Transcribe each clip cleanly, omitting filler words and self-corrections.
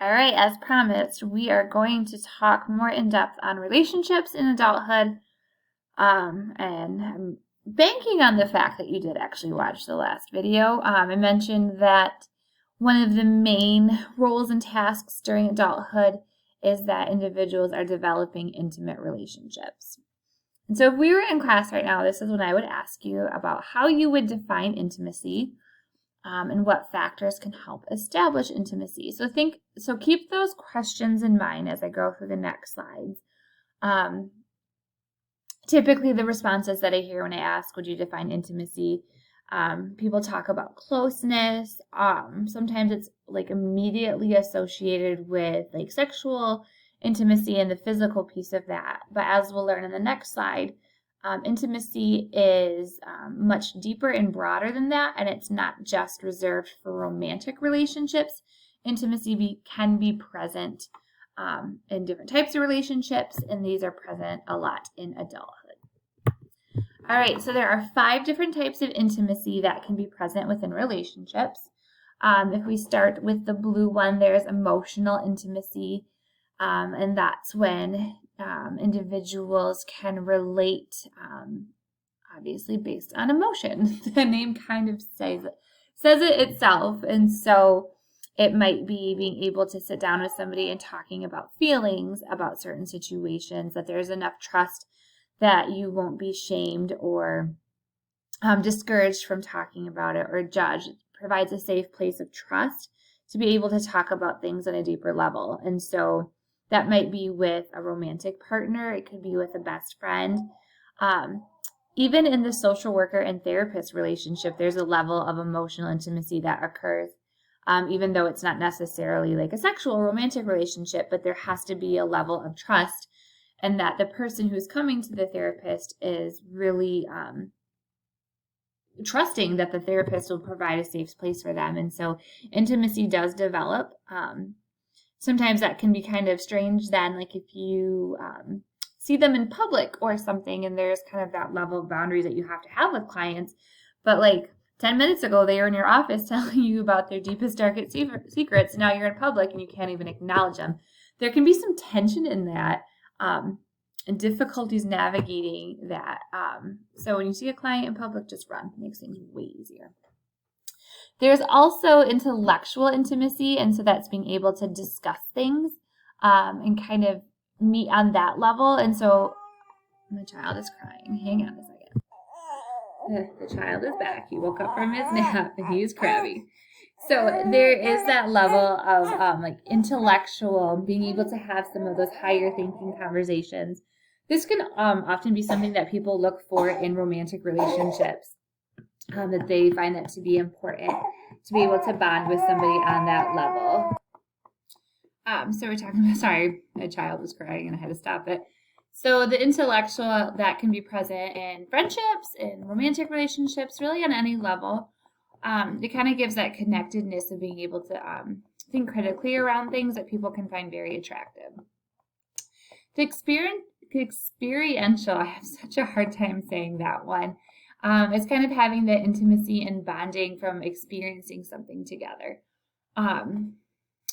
All right, as promised, we are going to talk more in depth on relationships in adulthood. And I'm banking on the fact that you did actually watch the last video. I mentioned that one of the main roles and tasks during adulthood is that individuals are developing intimate relationships. And so if we were in class right now, this is when I would ask you about how you would define intimacy. And what factors can help establish intimacy. So keep those questions in mind as I go through the next slides. Typically the responses that I hear when I ask, would you define intimacy? People talk about closeness. Sometimes it's like immediately associated with like sexual intimacy and the physical piece of that. But as we'll learn in the next slide, intimacy is much deeper and broader than that, and it's not just reserved for romantic relationships. Intimacy can be present in different types of relationships, and these are present a lot in adulthood. All right, so there are 5 different types of intimacy that can be present within relationships. If we start with the blue one, there's emotional intimacy, and that's when individuals can relate, obviously based on emotion. The name kind of says it itself, and so it might be being able to sit down with somebody and talking about feelings about certain situations, that there's enough trust that you won't be shamed or discouraged from talking about it or judged. It provides a safe place of trust to be able to talk about things on a deeper level. And so that might be with a romantic partner. It could be with a best friend. Even in the social worker and therapist relationship, there's a level of emotional intimacy that occurs, even though it's not necessarily like a sexual romantic relationship, but there has to be a level of trust, and that the person who's coming to the therapist is really trusting that the therapist will provide a safe place for them. And so intimacy does develop. Sometimes that can be kind of strange then, like if you see them in public or something, and there's kind of that level of boundaries that you have to have with clients. But like 10 minutes ago, they were in your office telling you about their deepest, darkest secrets. Now you're in public and you can't even acknowledge them. There can be some tension in that and difficulties navigating that. So when you see a client in public, just run. It makes things way easier. There's also intellectual intimacy, and so that's being able to discuss things and kind of meet on that level. And so my child is crying. Hang on a second. The child is back. He woke up from his nap and he's crabby. So there is that level of like intellectual, being able to have some of those higher thinking conversations. This can often be something that people look for in romantic relationships. That they find that to be important to be able to bond with somebody on that level. So we're talking about, sorry, my child was crying and I had to stop it. So the intellectual, that can be present in friendships, in romantic relationships, really on any level. It kind of gives that connectedness of being able to think critically around things that people can find very attractive. The experiential, I have such a hard time saying that one. It's kind of having the intimacy and bonding from experiencing something together. I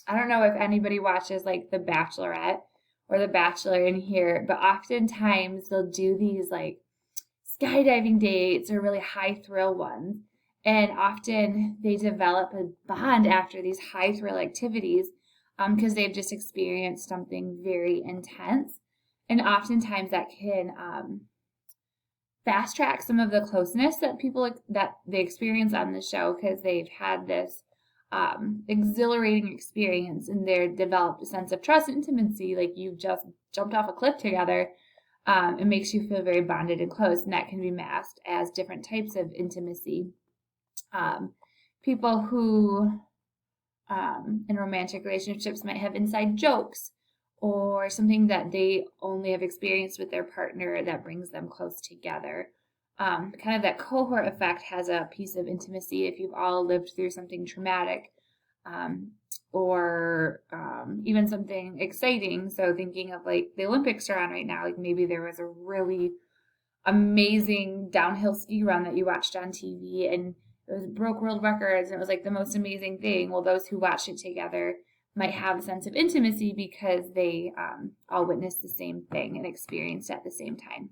don't know if anybody watches like The Bachelorette or The Bachelor in here, but oftentimes they'll do these like skydiving dates or really high thrill ones. And often they develop a bond after these high thrill activities because they've just experienced something very intense. And oftentimes that can fast track some of the closeness that they experience on the show, because they've had this exhilarating experience and they're developed a sense of trust and intimacy, like you've just jumped off a cliff together. It makes you feel very bonded and close, and that can be masked as different types of intimacy. People who in romantic relationships might have inside jokes or something that they only have experienced with their partner that brings them close together. Kind of that cohort effect has a piece of intimacy if you've all lived through something traumatic or even something exciting. So thinking of like the Olympics are on right now, like maybe there was a really amazing downhill ski run that you watched on TV and it broke world records and it was like the most amazing thing. Well, those who watched it together might have a sense of intimacy because they all witnessed the same thing and experienced at the same time.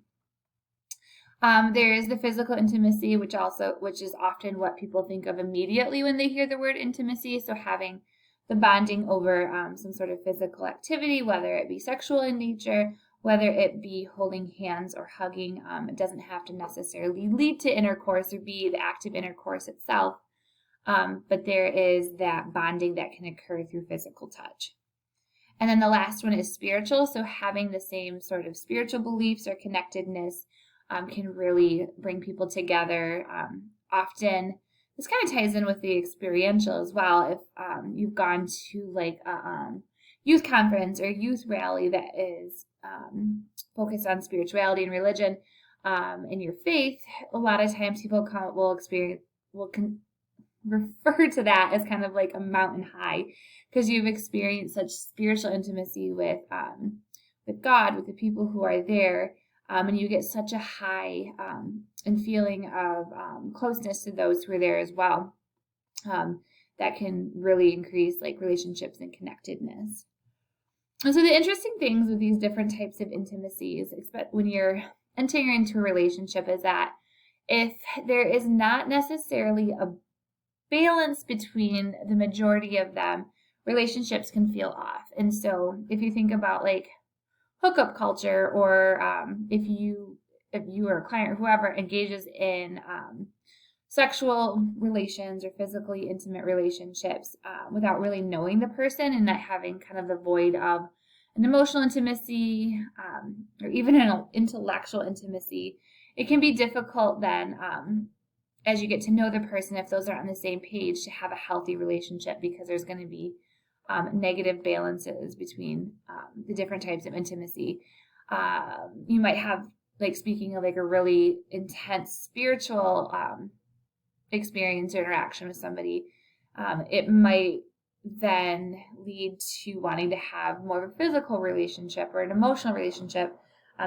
There is the physical intimacy, which is often what people think of immediately when they hear the word intimacy. So having the bonding over some sort of physical activity, whether it be sexual in nature, whether it be holding hands or hugging. It doesn't have to necessarily lead to intercourse or be the active intercourse itself, but there is that bonding that can occur through physical touch. And then the last one is spiritual. So having the same sort of spiritual beliefs or connectedness can really bring people together. Often, this kind of ties in with the experiential as well. If you've gone to like a youth conference or youth rally that is focused on spirituality and religion and your faith, a lot of times people will refer to that as kind of like a mountain high, because you've experienced such spiritual intimacy with God, with the people who are there. And you get such a high and feeling of closeness to those who are there as well. That can really increase like relationships and connectedness. And so the interesting things with these different types of intimacies, when you're entering into a relationship, is that if there is not necessarily a balance between the majority of them, relationships can feel off. And so if you think about like hookup culture, or if you are a client or whoever engages in sexual relations or physically intimate relationships without really knowing the person and not having kind of the void of an emotional intimacy or even an intellectual intimacy, it can be difficult then as you get to know the person, if those are on the same page, to have a healthy relationship, because there's going to be negative balances between the different types of intimacy. You might have, like, speaking of like a really intense spiritual experience or interaction with somebody, it might then lead to wanting to have more of a physical relationship or an emotional relationship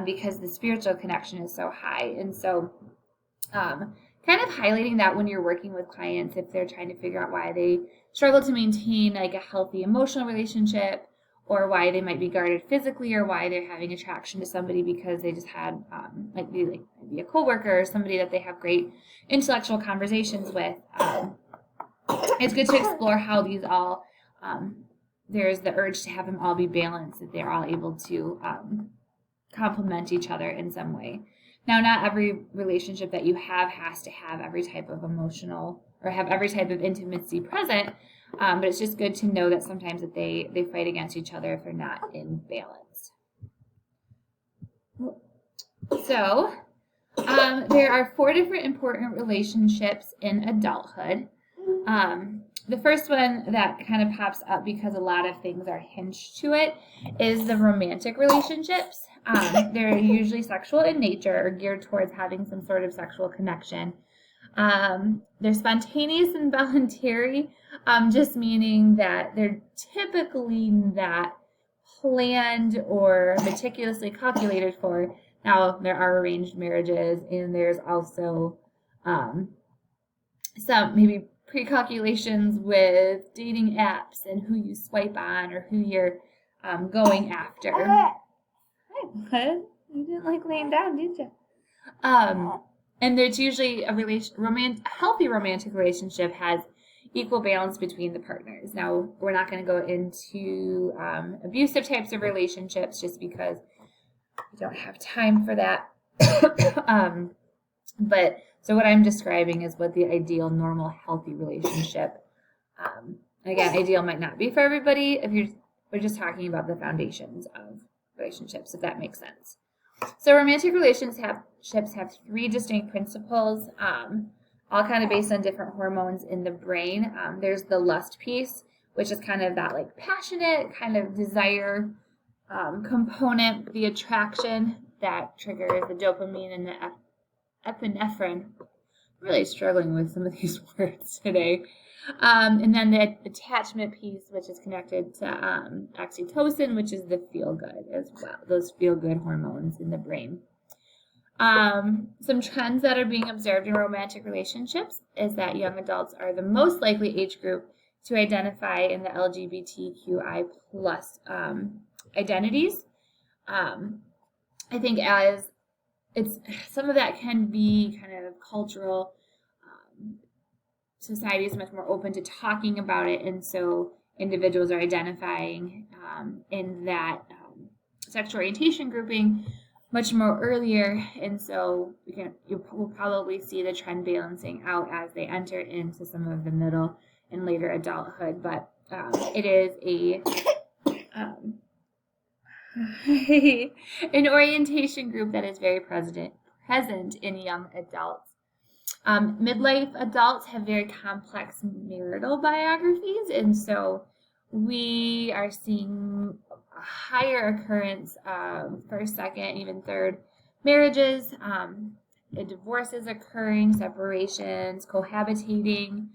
because the spiritual connection is so high. And so kind of highlighting that when you're working with clients, if they're trying to figure out why they struggle to maintain like a healthy emotional relationship, or why they might be guarded physically, or why they're having attraction to somebody because they just had maybe a coworker or somebody that they have great intellectual conversations with. It's good to explore how these all, there's the urge to have them all be balanced, that they're all able to complement each other in some way. Now, not every relationship that you have has to have every type of emotional or have every type of intimacy present, but it's just good to know that sometimes that they fight against each other if they're not in balance. So there are 4 different important relationships in adulthood. The first one that kind of pops up because a lot of things are hinged to it is the romantic relationships. They're usually sexual in nature or geared towards having some sort of sexual connection. They're spontaneous and voluntary, just meaning that they're typically not planned or meticulously calculated for. Now, there are arranged marriages, and there's also some maybe pre-calculations with dating apps and who you swipe on or who you're going after. Hi, bud. You didn't like laying down, did you? And there's usually a healthy romantic relationship has equal balance between the partners. Now, we're not going to go into abusive types of relationships just because we don't have time for that. But so what I'm describing is what the ideal, normal, healthy relationship. Again, ideal might not be for everybody. We're just talking about the foundations of relationships, if that makes sense. So romantic relationships have 3 distinct principles, all kind of based on different hormones in the brain. There's the lust piece, which is kind of that like passionate kind of desire component, the attraction that triggers the dopamine and the epinephrine. I'm really struggling with some of these words today. And then the attachment piece, which is connected to oxytocin, which is the feel-good as well, those feel-good hormones in the brain. Some trends that are being observed in romantic relationships is that young adults are the most likely age group to identify in the LGBTQI plus identities. I think as some of that can be kind of cultural. Society is much more open to talking about it, and so individuals are identifying in that sexual orientation grouping much more earlier, and so we'll probably see the trend balancing out as they enter into some of the middle and later adulthood. But it is an orientation group that is very present in young adults. Midlife adults have very complex marital biographies, and so we are seeing a higher occurrence of first, second, even third marriages, divorces occurring, separations, cohabitating,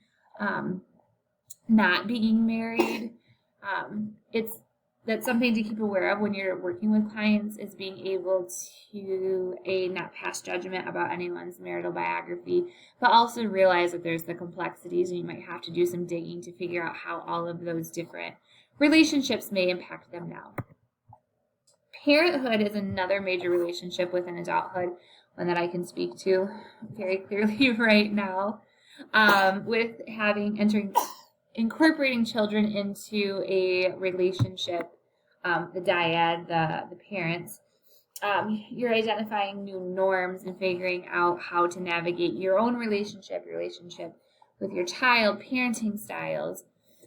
not being married. That's something to keep aware of when you're working with clients, is being able to not pass judgment about anyone's marital biography, but also realize that there's the complexities, and you might have to do some digging to figure out how all of those different relationships may impact them now. Parenthood is another major relationship within adulthood, one that I can speak to very clearly right now, with incorporating children into a relationship, the dyad, the parents. You're identifying new norms and figuring out how to navigate your own relationship with your child, parenting styles.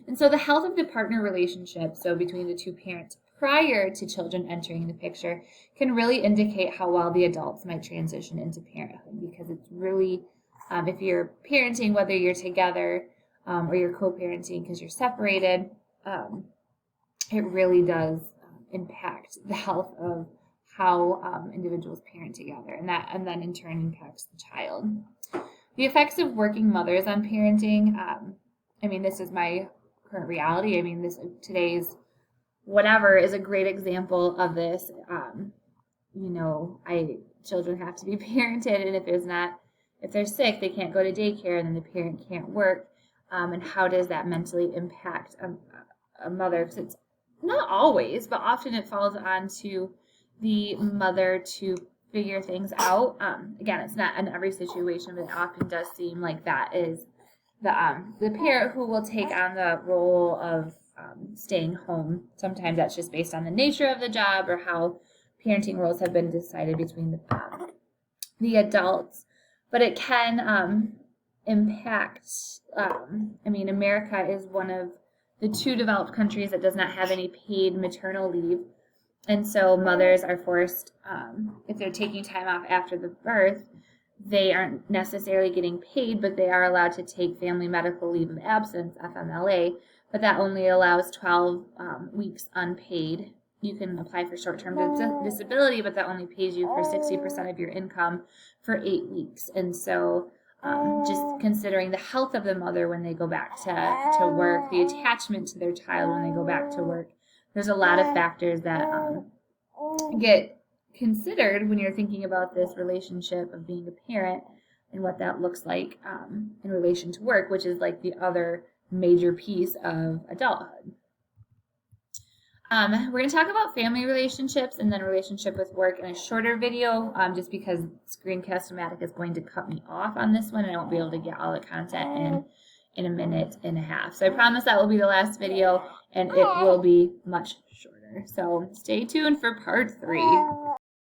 And so the health of the partner relationship, so between the two parents prior to children entering the picture, can really indicate how well the adults might transition into parenthood, because it's really, if you're parenting, whether you're together or you're co-parenting because you're separated, it really does impact the health of how individuals parent together, and then in turn impacts the child. The effects of working mothers on parenting, this is my current reality. Today's whatever is a great example of this. Children have to be parented, and if they're sick, they can't go to daycare, and then the parent can't work. And how does that mentally impact a mother? Because it's not always, but often it falls onto the mother to figure things out. Again, it's not in every situation, but it often does seem like that is the parent who will take on the role of staying home. Sometimes that's just based on the nature of the job or how parenting roles have been decided between the adults. But it can impact. America is one of the 2 developed countries that does not have any paid maternal leave. And so mothers are forced, if they're taking time off after the birth, they aren't necessarily getting paid, but they are allowed to take family medical leave of absence, FMLA, but that only allows 12 weeks unpaid. You can apply for short-term disability, but that only pays you for 60% of your income for 8 weeks. And so just considering the health of the mother when they go back to work, the attachment to their child when they go back to work, there's a lot of factors that get considered when you're thinking about this relationship of being a parent and what that looks like in relation to work, which is like the other major piece of adulthood. We're going to talk about family relationships and then relationship with work in a shorter video, just because Screencast-O-Matic is going to cut me off on this one and I won't be able to get all the content in a minute and a half. So I promise that will be the last video and it will be much shorter. So stay tuned for part 3.